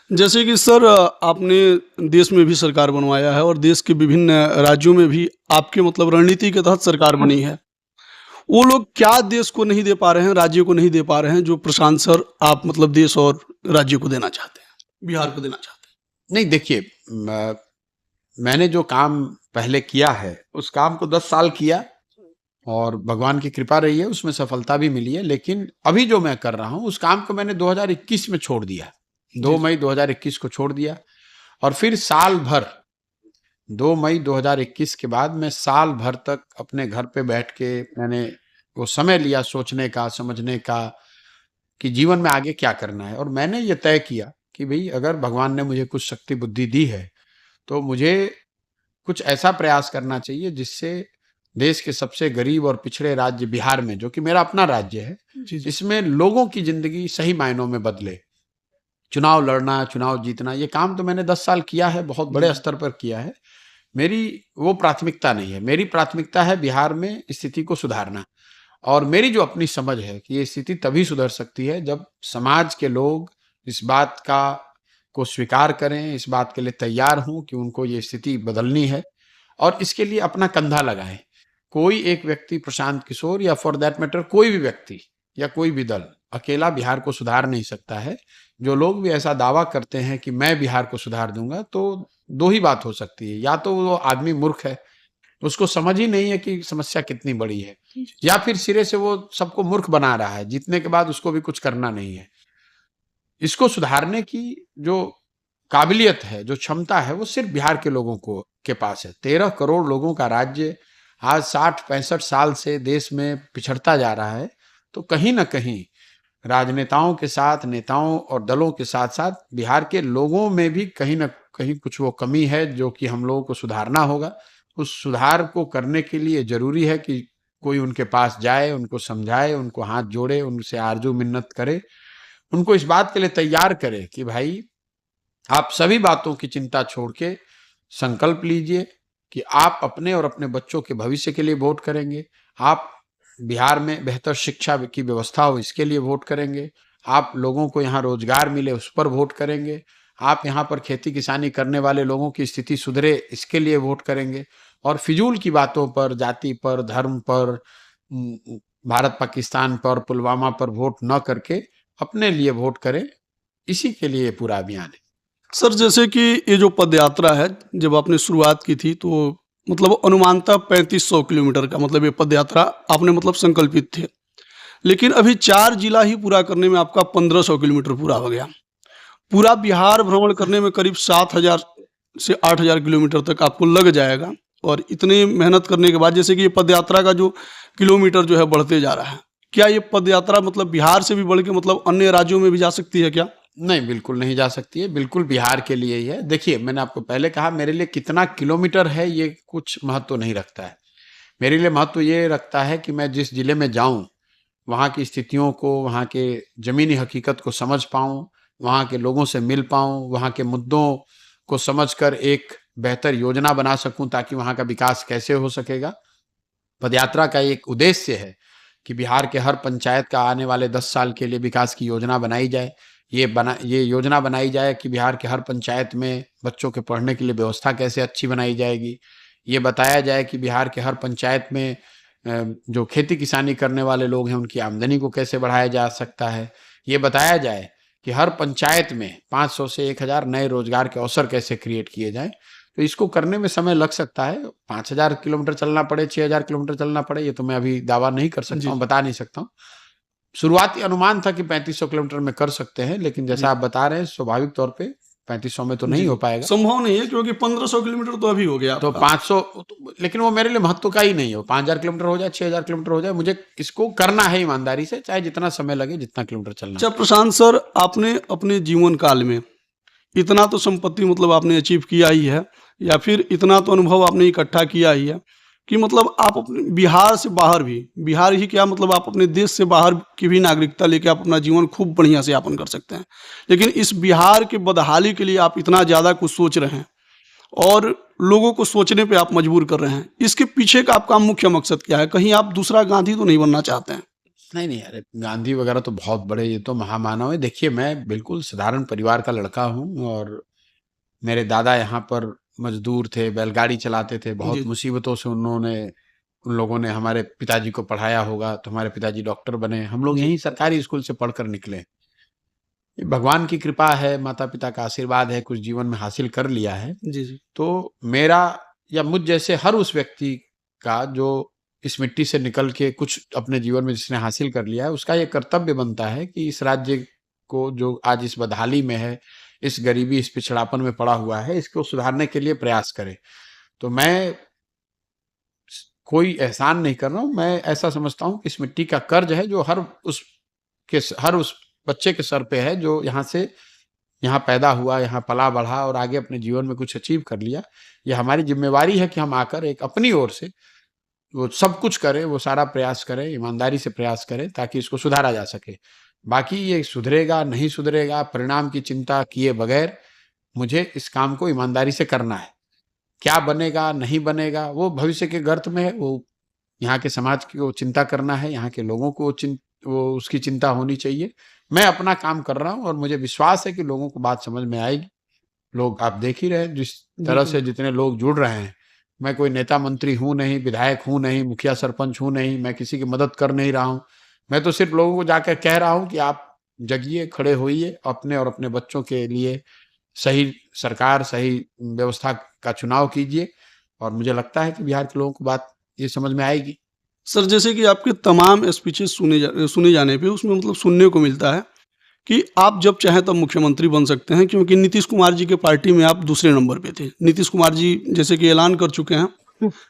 जैसे कि सर आपने देश में भी सरकार बनवाया है और देश के विभिन्न राज्यों में भी आपके मतलब रणनीति के तहत सरकार बनी है। वो लोग क्या देश को नहीं दे पा रहे हैं, राज्य को नहीं दे पा रहे हैं, जो प्रशांत सर आप मतलब देश और राज्य को देना चाहते हैं, बिहार को देना चाहते नहीं देखिए, मैंने जो काम पहले किया है उस काम को 10 साल किया और भगवान की कृपा रही है, उसमें सफलता भी मिली है। लेकिन अभी जो मैं कर रहा हूँ उस काम को मैंने 2021 में छोड़ दिया। हैं? 2 जी, मई 2021 को छोड़ दिया और फिर साल भर 2 मई 2021 के बाद मैं साल भर तक अपने घर पे बैठ के मैंने वो समय लिया सोचने का, समझने का कि जीवन में आगे क्या करना है। और मैंने ये तय किया कि भाई अगर भगवान ने मुझे कुछ शक्ति बुद्धि दी है तो मुझे कुछ ऐसा प्रयास करना चाहिए जिससे देश के सबसे गरीब और पिछड़े राज्य बिहार में, जो कि मेरा अपना राज्य है, जी, जी। इसमें लोगों की जिंदगी सही मायनों में बदले। चुनाव लड़ना, चुनाव जीतना, ये काम तो मैंने 10 साल किया है, बहुत जी, बड़े जी। स्तर पर किया है। मेरी वो प्राथमिकता नहीं है। मेरी प्राथमिकता है बिहार में स्थिति को सुधारना। और मेरी जो अपनी समझ है कि ये स्थिति तभी सुधर सकती है जब समाज के लोग इस बात का को स्वीकार करें, इस बात के लिए तैयार हों कि उनको ये स्थिति बदलनी है और इसके लिए अपना कंधा लगाएं। कोई एक व्यक्ति, प्रशांत किशोर या फॉर दैट मैटर कोई भी व्यक्ति या कोई भी दल अकेला बिहार को सुधार नहीं सकता है। जो लोग भी ऐसा दावा करते हैं कि मैं बिहार को सुधार दूंगा, तो दो ही बात हो सकती है। या तो वो आदमी मूर्ख है, उसको समझ ही नहीं है कि समस्या कितनी बड़ी है, या फिर सिरे से वो सबको मूर्ख बना रहा है, जीतने के बाद उसको भी कुछ करना नहीं है। इसको सुधारने की जो काबिलियत है, जो क्षमता है, वो सिर्फ बिहार के लोगों को के पास है। 13 करोड़ लोगों का राज्य आज 60-65 साल से देश में पिछड़ता जा रहा है। तो कहीं ना कहीं राजनेताओं के साथ, नेताओं और दलों के साथ साथ बिहार के लोगों में भी कहीं ना कहीं कुछ वो कमी है जो कि हम लोगों को सुधारना होगा। उस सुधार को करने के लिए जरूरी है कि कोई उनके पास जाए, उनको समझाए, उनको हाथ जोड़े, उनसे आरजू मिन्नत करे, उनको इस बात के लिए तैयार करे कि भाई आप सभी बातों की चिंता छोड़ के संकल्प लीजिए कि आप अपने और अपने बच्चों के भविष्य के लिए वोट करेंगे। आप बिहार में बेहतर शिक्षा की व्यवस्था हो, इसके लिए वोट करेंगे। आप लोगों को यहाँ रोजगार मिले, उस पर वोट करेंगे। आप यहाँ पर खेती किसानी करने वाले लोगों की स्थिति सुधरे, इसके लिए वोट करेंगे। और फिजूल की बातों पर, जाति पर, धर्म पर, भारत पाकिस्तान पर, पुलवामा पर वोट न करके अपने लिए वोट करें। इसी के लिए पूरा अभियान है। सर जैसे कि ये जो पदयात्रा है, जब आपने शुरुआत की थी तो मतलब अनुमानतः 3500 किलोमीटर का मतलब ये पदयात्रा आपने मतलब संकल्पित थे। लेकिन अभी 4 जिला ही पूरा करने में आपका 1500 किलोमीटर पूरा हो गया। पूरा बिहार भ्रमण करने में करीब 7000 से 8000 किलोमीटर तक आपको लग जाएगा। और इतनी मेहनत करने के बाद जैसे कि ये पदयात्रा का जो किलोमीटर जो है बढ़ते जा रहा है, क्या ये पदयात्रा मतलब बिहार से भी बढ़ के मतलब अन्य राज्यों में भी जा सकती है क्या? नहीं, बिल्कुल नहीं जा सकती है। बिल्कुल बिहार के लिए ही है। देखिए, मैंने आपको पहले कहा मेरे लिए कितना किलोमीटर है ये कुछ महत्व नहीं रखता है। मेरे लिए महत्व ये रखता है कि मैं जिस जिले में जाऊं, वहाँ की स्थितियों को, वहाँ के जमीनी हकीकत को समझ पाऊं, वहाँ के लोगों से मिल पाऊं, वहाँ के मुद्दों को समझकर एक बेहतर योजना बना सकूं ताकि वहाँ का विकास कैसे हो सकेगा। पदयात्रा का एक उद्देश्य है कि बिहार के हर पंचायत का आने वाले 10 साल के लिए विकास की योजना बनाई जाए। ये योजना बनाई जाए कि बिहार के हर पंचायत में बच्चों के पढ़ने के लिए व्यवस्था कैसे अच्छी बनाई जाएगी। ये बताया जाए कि बिहार के हर पंचायत में जो खेती किसानी करने वाले लोग हैं उनकी आमदनी को कैसे बढ़ाया जा सकता है। ये बताया जाए कि हर पंचायत में 500 से 1000 नए रोजगार के अवसर कैसे क्रिएट किए जाएं। तो इसको करने में समय लग सकता है। 5000 किलोमीटर चलना पड़े, 6000 किलोमीटर चलना पड़े, ये तो मैं अभी दावा नहीं कर सकता जी, हूँ, जी। बता नहीं सकता हूँ। शुरुआती अनुमान था कि 3500 किलोमीटर में कर सकते हैं, लेकिन जी, जैसा आप बता रहे हैं स्वाभाविक तौर पे 3500 में तो जी, नहीं हो जी। पाएगा। संभव नहीं है क्योंकि 1500 किलोमीटर तो अभी हो गया तो आपका। 500, लेकिन वो मेरे लिए महत्व का ही नहीं हो। 5000 किलोमीटर हो जाए, 6000 किलोमीटर हो जाए, मुझे इसको करना है ईमानदारी से, चाहे जितना समय लगे, जितना किलोमीटर चलना अच्छा पड़े। प्रशांत सर, आपने अपने जीवन काल में इतना तो संपत्ति मतलब आपने अचीव किया ही है, या फिर इतना तो अनुभव आपने इकट्ठा किया ही है कि मतलब आप अपने बिहार से बाहर भी, बिहार ही क्या मतलब आप अपने देश से बाहर की भी नागरिकता लेके आप अपना जीवन खूब बढ़िया से यापन कर सकते हैं। लेकिन इस बिहार के बदहाली के लिए आप इतना ज़्यादा कुछ सोच रहे हैं और लोगों को सोचने पे आप मजबूर कर रहे हैं। इसके पीछे का आपका मुख्य मकसद क्या है? कहीं आप दूसरा गांधी तो नहीं बनना चाहते हैं? नहीं, नहीं, अरे गांधी वगैरह तो बहुत बड़े, ये तो महामानव है। देखिए, मैं बिल्कुल साधारण परिवार का लड़का हूँ और मेरे दादा यहाँ पर मजदूर थे, बैलगाड़ी चलाते थे। जी, बहुत जी। मुसीबतों से उन लोगों ने हमारे पिताजी को पढ़ाया होगा, तो हमारे पिताजी डॉक्टर बने। हम लोग जी, यहीं सरकारी स्कूल से पढ़कर निकले। ये भगवान की कृपा है, माता-पिता का आशीर्वाद है, कुछ जीवन में हासिल कर लिया है। जी, जी। तो मेरा या मुझ जैसे हर उस व्यक्ति का जो इस मिट्टी से निकल के कुछ अपने जीवन में जिसने हासिल कर लिया है, उसका ये कर्तव्य बनता है कि इस राज्य को जो आज इस बदहाली में है, इस गरीबी, इस पिछड़ापन में पड़ा हुआ है, इसको सुधारने के लिए प्रयास करे। तो मैं कोई एहसान नहीं कर रहा हूँ, मैं ऐसा समझता हूँ कि इस मिट्टी का कर्ज है जो हर उस बच्चे के सर पे है जो यहाँ से यहाँ पैदा हुआ, यहाँ पला-बढ़ा और आगे अपने जीवन में कुछ अचीव कर लिया। ये हमारी ज़िम्मेवारी है कि हम आकर एक अपनी ओर से वो सब कुछ करें, वो सारा प्रयास करें, ईमानदारी से प्रयास करें ताकि इसको सुधारा जा सके। बाकी ये सुधरेगा, नहीं सुधरेगा, परिणाम की चिंता किए बगैर मुझे इस काम को ईमानदारी से करना है। क्या बनेगा, नहीं बनेगा, वो भविष्य के गर्त में है, वो यहाँ के समाज को चिंता करना है, यहाँ के लोगों को वो उसकी चिंता होनी चाहिए। मैं अपना काम कर रहा हूँ और मुझे विश्वास है कि लोगों को बात समझ में आएगी। लोग आप देख ही रहे हैं जिस तरह बिल्कुल। से जितने लोग जुड़ रहे हैं। मैं कोई नेता मंत्री हूँ नहीं, विधायक हूँ नहीं, मुखिया सरपंच हूँ नहीं, मैं किसी की मदद कर नहीं रहा हूँ। मैं तो सिर्फ लोगों को जाकर कह रहा हूँ कि आप जगिए, खड़े होइए, अपने और अपने बच्चों के लिए सही सरकार, सही व्यवस्था का चुनाव कीजिए और मुझे लगता है कि बिहार के लोगों को बात ये समझ में आएगी। सर जैसे कि आपके तमाम स्पीचेज़ सुने जाने पे उसमें मतलब सुनने को मिलता है कि आप जब चाहें तब मुख्यमंत्री बन सकते हैं क्योंकि नीतीश कुमार जी के पार्टी में आप दूसरे नंबर पे थे। नीतीश कुमार जी जैसे कि ऐलान कर चुके हैं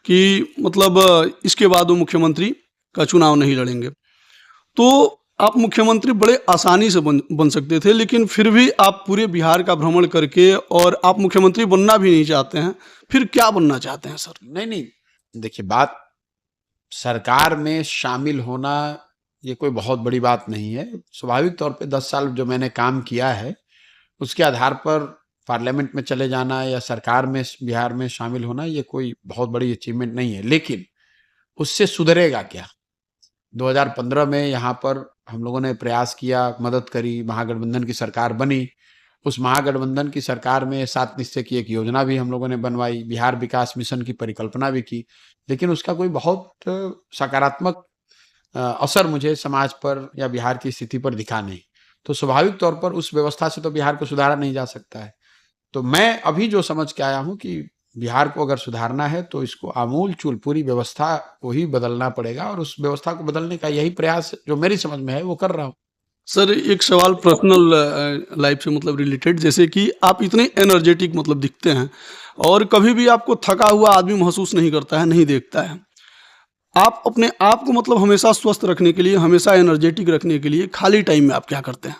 कि मतलब इसके बाद वो मुख्यमंत्री का चुनाव नहीं लड़ेंगे। तो आप मुख्यमंत्री बड़े आसानी से बन सकते थे, लेकिन फिर भी आप पूरे बिहार का भ्रमण करके और आप मुख्यमंत्री बनना भी नहीं चाहते हैं। फिर क्या बनना चाहते हैं सर? नहीं, नहीं, देखिए बात सरकार में शामिल होना ये कोई बहुत बड़ी बात नहीं है। स्वाभाविक तौर पे 10 साल जो मैंने काम किया है, उसके आधार पर पार्लियामेंट में चले जाना या सरकार में बिहार में शामिल होना ये कोई बहुत बड़ी अचीवमेंट नहीं है। लेकिन उससे सुधरेगा क्या? 2015 में यहाँ पर हम लोगों ने प्रयास किया, मदद करी, महागठबंधन की सरकार बनी। उस महागठबंधन की सरकार में 7 निश्चय की एक योजना भी हम लोगों ने बनवाई, बिहार विकास मिशन की परिकल्पना भी की। लेकिन उसका कोई बहुत सकारात्मक असर मुझे समाज पर या बिहार की स्थिति पर दिखा नहीं। तो स्वाभाविक तौर पर उस व्यवस्था से तो बिहार को सुधारा नहीं जा सकता है। तो मैं अभी जो समझ के आया हूँ कि बिहार को अगर सुधारना है तो इसको आमूल-चूल पूरी व्यवस्था को ही बदलना पड़ेगा और उस व्यवस्था को बदलने का यही प्रयास जो मेरी समझ में है वो कर रहा हूँ। सर एक सवाल पर्सनल लाइफ से मतलब रिलेटेड, जैसे कि आप इतने एनर्जेटिक मतलब दिखते हैं और कभी भी आपको थका हुआ आदमी महसूस नहीं करता है, नहीं देखता है। आप अपने आप को मतलब हमेशा स्वस्थ रखने के लिए, हमेशा एनर्जेटिक रखने के लिए खाली टाइम में आप क्या करते हैं?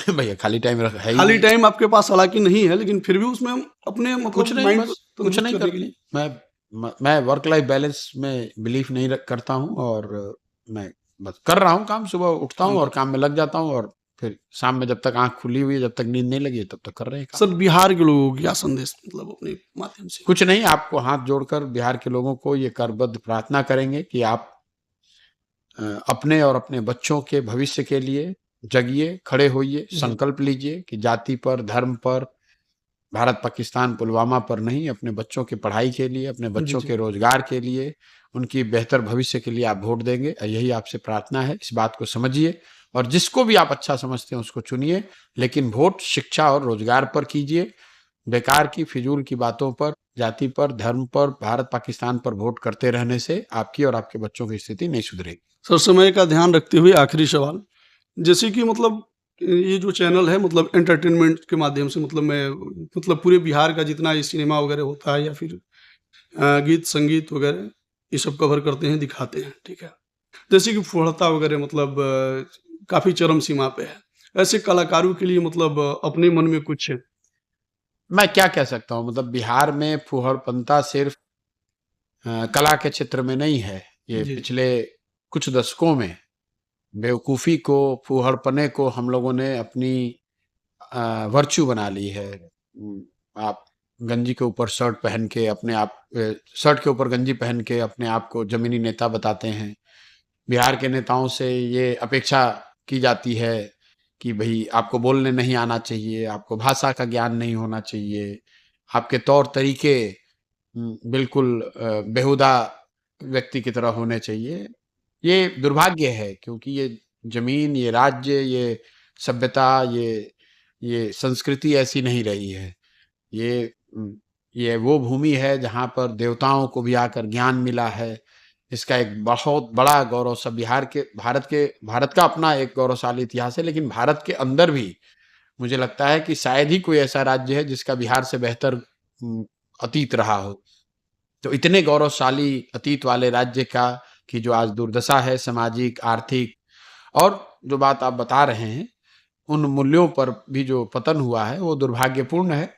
भैया खाली टाइम रख है ही खाली नहीं। टाइम आपके पास हालाँकि नहीं है, लेकिन फिर भी उसमें हम अपने कुछ मतलब नहीं, माइंड को बस कुछ तंदुरुस्त नहीं करने के करते। लिए। मैं वर्क लाइफ बैलेंस में बिलीव नहीं करता हूँ और मैं बस कर रहा हूँ काम। सुबह उठता हूँ और जी। काम में लग जाता हूँ और फिर शाम में जब तक आँख खुली हुई है, जब तक नींद नहीं लगी है, तब तक कर रहे हैं काम। सर बिहार के लोगों को क्या संदेश मतलब अपने माध्यम से? कुछ नहीं, आपको हाथ जोड़कर बिहार के लोगों को ये करबद्ध प्रार्थना करेंगे कि आप अपने और अपने बच्चों के भविष्य के लिए जगिए, खड़े होइए, जी, संकल्प लीजिए कि जाति पर, धर्म पर, भारत, पाकिस्तान, पुलवामा पर नहीं, अपने बच्चों की पढ़ाई के लिए, अपने जी, बच्चों जी। के रोजगार के लिए, उनकी बेहतर भविष्य के लिए आप वोट देंगे। यही आपसे प्रार्थना है। इस बात को समझिए और जिसको भी आप अच्छा समझते हैं उसको चुनिए, लेकिन वोट शिक्षा और रोजगार पर कीजिए। बेकार की फिजूल की बातों पर, जाति पर, धर्म पर, भारत, पाकिस्तान पर वोट करते रहने से आपकी और आपके बच्चों की स्थिति नहीं सुधरेगी। सर समय का ध्यान रखते हुए आखिरी सवाल, जैसे कि मतलब ये जो चैनल है मतलब एंटरटेनमेंट के माध्यम से मतलब मैं मतलब पूरे बिहार का जितना ये सिनेमा वगैरह होता है या फिर गीत संगीत वगैरह ये सब कवर करते हैं, दिखाते हैं, ठीक है। जैसे कि फुहड़ता वगैरह मतलब काफ़ी चरम सीमा पे है। ऐसे कलाकारों के लिए मतलब अपने मन में कुछ मैं क्या कह सकता हूँ, मतलब बिहार में फूहड़पंता सिर्फ कला के क्षेत्र में नहीं है। ये जी, पिछले कुछ दशकों में बेवकूफ़ी को, फूहड़पने को हम लोगों ने अपनी वर्च्यू बना ली है। आप गंजी के ऊपर शर्ट पहन के अपने आप शर्ट के ऊपर गंजी पहन के अपने आप को ज़मीनी नेता बताते हैं। बिहार के नेताओं से ये अपेक्षा की जाती है कि भई आपको बोलने नहीं आना चाहिए, आपको भाषा का ज्ञान नहीं होना चाहिए, आपके तौर-तरीके बिल्कुल बेहुदा व्यक्ति की तरह होने चाहिए। ये दुर्भाग्य है क्योंकि ये ज़मीन, ये राज्य, ये सभ्यता, ये संस्कृति ऐसी नहीं रही है। ये ये वो भूमि है जहाँ पर देवताओं को भी आकर ज्ञान मिला है। इसका एक बहुत बड़ा गौरव सब भारत का अपना एक गौरवशाली इतिहास है, लेकिन भारत के अंदर भी मुझे लगता है कि शायद ही कोई ऐसा राज्य है जिसका बिहार से बेहतर अतीत रहा हो। तो इतने गौरवशाली अतीत वाले राज्य का की जो आज दुर्दशा है सामाजिक, आर्थिक और जो बात आप बता रहे हैं, उन मूल्यों पर भी जो पतन हुआ है, वो दुर्भाग्यपूर्ण है।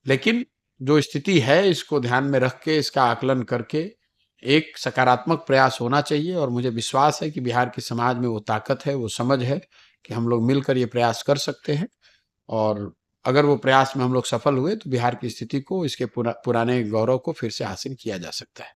लेकिन जो स्थिति है इसको ध्यान में रख के इसका आकलन करके एक सकारात्मक प्रयास होना चाहिए और मुझे विश्वास है कि बिहार के समाज में वो ताकत है, वो समझ है कि हम लोग मिलकर ये प्रयास कर सकते हैं और अगर वो प्रयास में हम लोग सफल हुए तो बिहार की स्थिति को इसके पुराने गौरव को फिर से हासिल किया जा सकता है।